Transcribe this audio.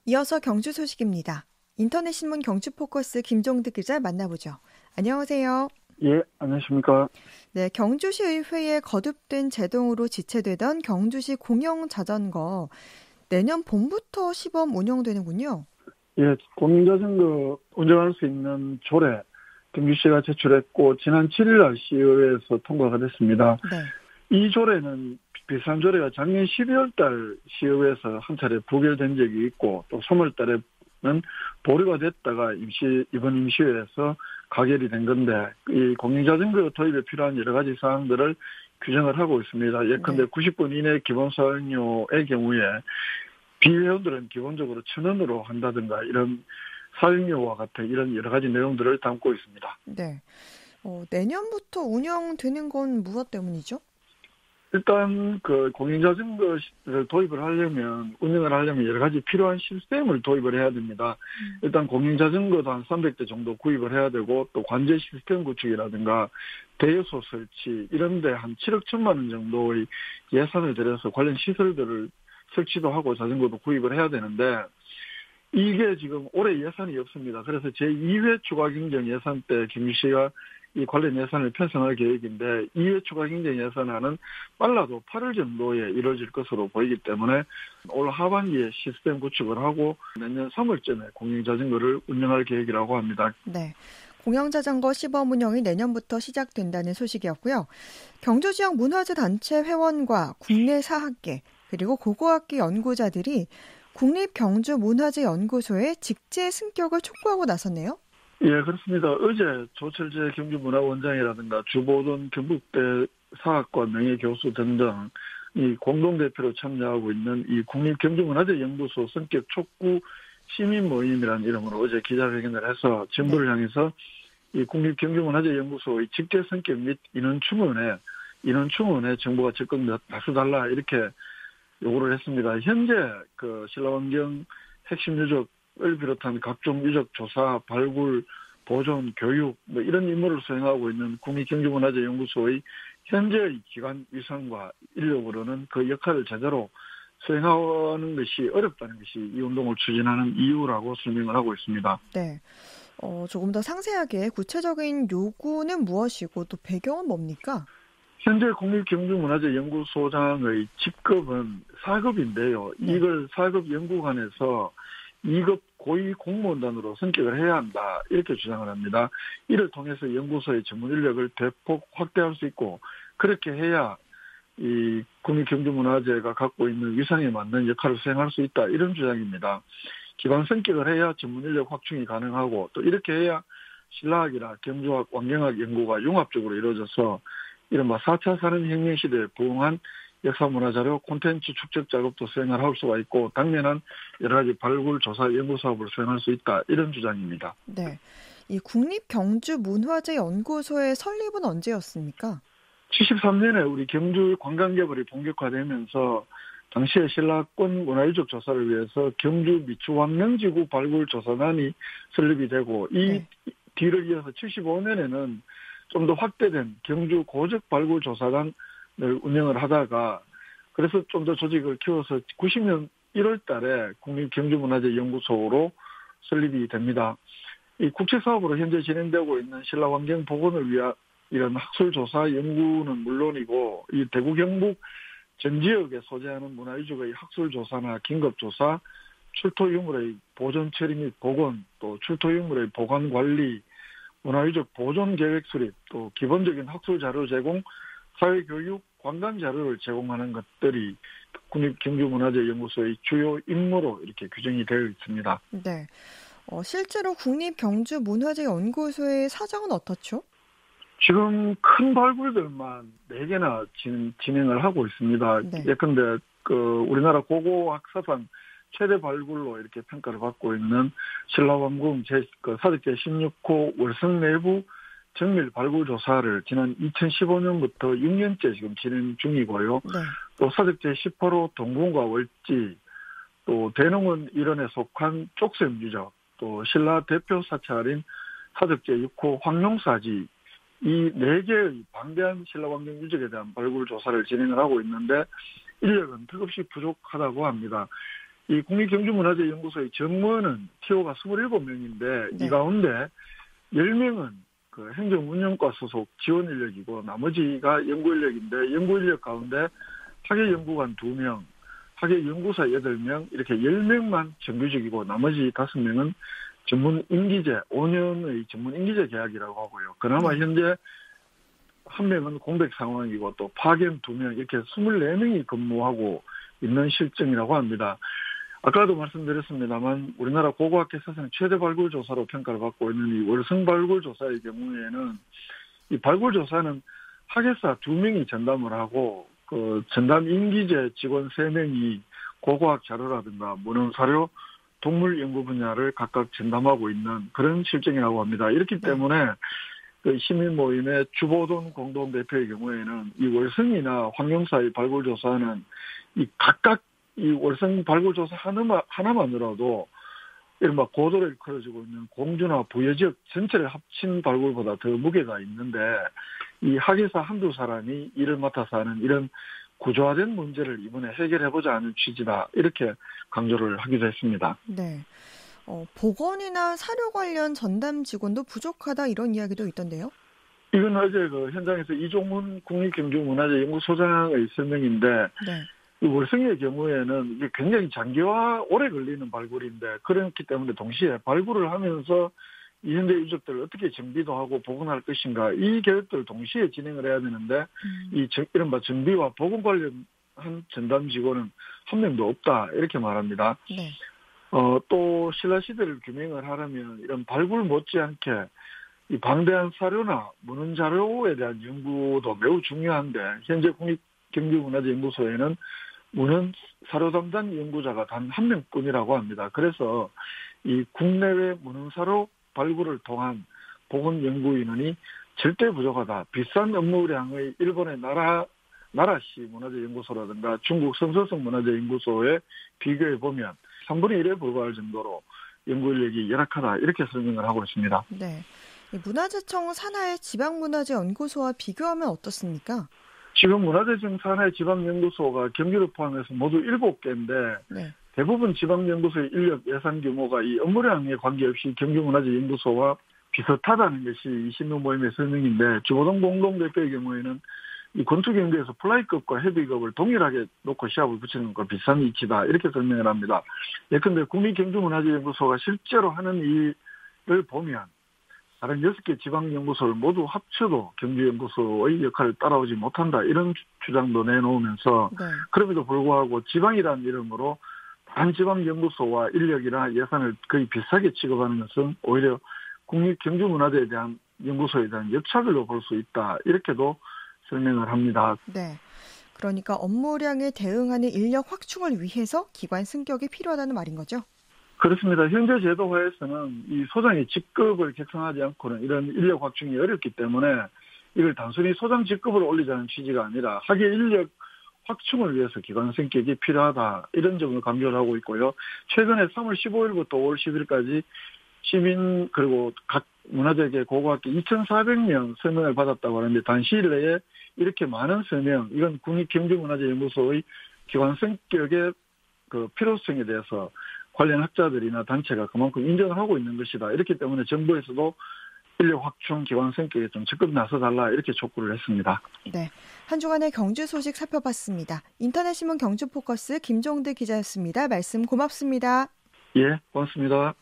이어서 경주 소식입니다. 인터넷 신문 경주포커스 김종득 기자 만나보죠. 안녕하세요. 예, 안녕하십니까. 네, 경주시 의회에 거듭된 제동으로 지체되던 경주시 공영자전거 내년 봄부터 시범 운영되는군요. 예, 공영자전거 운전할 수 있는 조례 경주시가 제출했고 지난 7일 시의회에서 통과가 됐습니다. 네. 이 조례는 비슷한 조례가 작년 12월 달 시의회에서 한 차례 부결된 적이 있고 또 3월 달에는 보류가 됐다가 이번 임시회에서 가결이 된 건데 이 공영자전거 도입에 필요한 여러 가지 사항들을 규정을 하고 있습니다. 예컨대 90분 이내 기본 사용료의 경우에 비회원들은 기본적으로 1,000원으로 한다든가 이런 사용료와 같은 이런 여러 가지 내용들을 담고 있습니다. 네. 내년부터 운영되는 건 무엇 때문이죠? 일단 그 공영자전거를 도입을 하려면 운영을 하려면 여러 가지 필요한 시스템을 도입을 해야 됩니다. 일단 공영자전거도 한 300대 정도 구입을 해야 되고 또 관제 시스템 구축이라든가 대여소 설치 이런 데 한 7억 1천만 원 정도의 예산을 들여서 관련 시설들을 설치도 하고 자전거도 구입을 해야 되는데 이게 지금 올해 예산이 없습니다. 그래서 제2회 추가 경정 예산 때 경주시가 이 관련 예산을 편성할 계획인데 2회 추가 경정 예산안은 빨라도 8월 정도에 이루어질 것으로 보이기 때문에 올 하반기에 시스템 구축을 하고 내년 3월쯤에 공영자전거를 운영할 계획이라고 합니다. 네. 공영자전거 시범 운영이 내년부터 시작된다는 소식이었고요. 경주지역 문화재 단체 회원과 국내 사학계 그리고 고고학계 연구자들이 국립경주문화재연구소에 직제 승격을 촉구하고 나섰네요. 예, 그렇습니다. 어제 조철재 경주문화원장이라든가 주보돈 경북대 사학과 명예교수 등등 이 공동대표로 참여하고 있는 이 국립경주문화재연구소 성격 촉구 시민 모임이라는 이름으로 어제 기자회견을 해서 정부를 향해서 이 국립경주문화재연구소의 직제 성격 및 인원 충원에 정부가 적극 나서달라 이렇게 요구를 했습니다. 현재 그 신라환경 핵심 유적을 비롯한 각종 유적 조사, 발굴, 보존, 교육 뭐 이런 임무를 수행하고 있는 국립경주문화재연구소의 현재의 기관 위상과 인력으로는 그 역할을 제대로 수행하는 것이 어렵다는 것이 이 운동을 추진하는 이유라고 설명을 하고 있습니다. 네. 조금 더 상세하게 구체적인 요구는 무엇이고 또 배경은 뭡니까? 현재 국립경주문화재연구소장의 직급은 4급인데요. 네. 이걸 4급 연구관에서 2급 고위 공무원단으로 승격을 해야 한다. 이렇게 주장을 합니다. 이를 통해서 연구소의 전문 인력을 대폭 확대할 수 있고 그렇게 해야 이 국립경주문화재가 갖고 있는 위상에 맞는 역할을 수행할 수 있다. 이런 주장입니다. 기관 승격을 해야 전문 인력 확충이 가능하고 또 이렇게 해야 신라학이나 경주학, 완경학 연구가 융합적으로 이루어져서 이른바 4차 산업혁명 시대에 부응한 역사문화자료 콘텐츠 축적 작업도 수행을 할 수가 있고 당면한 여러 가지 발굴, 조사, 연구 사업을 수행할 수 있다. 이런 주장입니다. 네, 이 국립경주문화재연구소의 설립은 언제였습니까? 73년에 우리 경주 관광개발이 본격화되면서 당시에 신라권 문화유적 조사를 위해서 경주 미추환경지구 발굴조사단이 설립이 되고 이 뒤를 이어서 75년에는 좀 더 확대된 경주 고적 발굴 조사단을 운영을 하다가 그래서 좀 더 조직을 키워서 90년 1월 달에 국립경주문화재연구소로 설립이 됩니다. 이 국책사업으로 현재 진행되고 있는 신라환경 복원을 위한 이런 학술조사 연구는 물론이고 이 대구 경북 전 지역에 소재하는 문화유적의 학술조사나 긴급조사, 출토유물의 보존 처리 및 복원, 또 출토유물의 보관 관리, 문화유적 보존 계획 수립, 또 기본적인 학술 자료 제공, 사회교육, 관광 자료를 제공하는 것들이 국립경주문화재연구소의 주요 임무로 이렇게 규정이 되어 있습니다. 네. 실제로 국립경주문화재연구소의 사정은 어떻죠? 지금 큰 발굴들만 4개나 진행을 하고 있습니다. 네. 예컨대 우리나라 고고학 사상 최대 발굴로 이렇게 평가를 받고 있는 신라왕궁 사득 제16호 월성 내부 정밀 발굴 조사를 지난 2015년부터 6년째 지금 진행 중이고요. 네. 또 사득 제18호 동궁과 월지, 또 대농원 일원에 속한 쪽샘 유적, 또 신라 대표 사찰인 사득 제6호 황룡사지 이 4개의 방대한 신라왕경 유적에 대한 발굴 조사를 진행을 하고 있는데 인력은 턱없이 부족하다고 합니다. 이 국립경주문화재연구소의 정무원은 TO가 27명인데 네. 이 가운데 10명은 그 행정운영과 소속 지원 인력이고 나머지가 연구 인력인데 연구 인력 가운데 학예 연구관 2명, 학예 연구사 8명 이렇게 10명만 정규직이고 나머지 5명은 전문 임기제 5년의 전문 임기제 계약이라고 하고요. 그나마 현재 1명은 공백 상황이고 또 파견 2명 이렇게 24명이 근무하고 있는 실정이라고 합니다. 아까도 말씀드렸습니다만 우리나라 고고학계 사상 최대 발굴 조사로 평가를 받고 있는 이 월성 발굴 조사의 경우에는 이 발굴 조사는 학예사 2명이 전담을 하고 그 전담 임기제 직원 3명이 고고학 자료라든가 문헌 사료, 동물 연구 분야를 각각 전담하고 있는 그런 실정이라고 합니다. 이렇기 때문에 그 시민 모임의 주보돈 공동 대표의 경우에는 이 월성이나 환경사의 발굴 조사는 이 각각 이 월성 발굴 조사 하나만으로도 이른바 고도를 일컬어지고 있는 공주나 부여 지역 전체를 합친 발굴보다 더 무게가 있는데 이 학예사 한두 사람이 일을 맡아서 하는 이런 구조화된 문제를 이번에 해결해보자 하는 취지다. 이렇게 강조를 하기도 했습니다. 네. 보건이나 사료 관련 전담 직원도 부족하다 이런 이야기도 있던데요. 이건 어제 그 현장에서 이종문 국립경주문화재연구소장의 설명인데 네. 이 월성의 경우에는 이게 굉장히 장기화 오래 걸리는 발굴인데 그렇기 때문에 동시에 발굴을 하면서 이 현대 유적들을 어떻게 정비도 하고 복원할 것인가 이 계획들을 동시에 진행을 해야 되는데 이른바 정비와 복원 관련한 전담 직원은 한 명도 없다 이렇게 말합니다. 네. 또 신라 시대를 규명을 하려면 이런 발굴 못지않게 이 방대한 사료나 문헌 자료에 대한 연구도 매우 중요한데 현재 국립경주문화재연구소에는 문헌 사료 담당 연구자가 단 1명뿐이라고 합니다. 그래서 이 국내외 문헌 사료 발굴을 통한 복원 연구 인원이 절대 부족하다. 비싼 업무량의 일본의 나라시 문화재연구소라든가 중국 성서성 문화재연구소에 비교해 보면 3분의 1에 불과할 정도로 연구 인력이 열악하다. 이렇게 설명을 하고 있습니다. 네. 문화재청 산하의 지방문화재연구소와 비교하면 어떻습니까? 지금 문화재청 산하의 지방연구소가 경기를 포함해서 모두 7개인데 네. 대부분 지방연구소의 인력 예산 규모가 이 업무량에 관계없이 경기문화재연구소와 비슷하다는 것이 이 신문 모임의 설명인데 주보동 공동대표의 경우에는 이 권투경기에서 플라이급과 헤비급을 동일하게 놓고 시합을 붙이는 것과 비슷한 위치다 이렇게 설명을 합니다. 예컨대 국립경주문화재연구소가 실제로 하는 일을 보면 다른 6개 지방연구소를 모두 합쳐도 경주연구소의 역할을 따라오지 못한다 이런 주장도 내놓으면서 네. 그럼에도 불구하고 지방이라는 이름으로 단지방연구소와 인력이나 예산을 거의 비슷하게 취급하는 것은 오히려 국립경주문화재에 대한 연구소에 대한 역차별로 볼 수 있다 이렇게도 설명을 합니다. 네. 그러니까 업무량에 대응하는 인력 확충을 위해서 기관 승격이 필요하다는 말인 거죠? 그렇습니다. 현재 제도화에서는 이 소장의 직급을 객상하지 않고는 이런 인력 확충이 어렵기 때문에 이걸 단순히 소장 직급을 올리자는 취지가 아니라 학예 인력 확충을 위해서 기관 승격이 필요하다. 이런 점을 강조를 하고 있고요. 최근에 3월 15일부터 5월 10일까지 시민 그리고 각 문화재계 고고학계 2,400명 서명을 받았다고 하는데 단시일 내에 이렇게 많은 서명, 이건 국립경주문화재연구소의 기관 승격의 그 필요성에 대해서 관련 학자들이나 단체가 그만큼 인정을 하고 있는 것이다. 이렇기 때문에 정부에서도 인력 확충 기관 승격에 좀 적극 나서달라 이렇게 촉구를 했습니다. 네, 한 주간의 경주 소식 살펴봤습니다. 인터넷신문 경주포커스 김종대 기자였습니다. 말씀 고맙습니다. 예, 고맙습니다.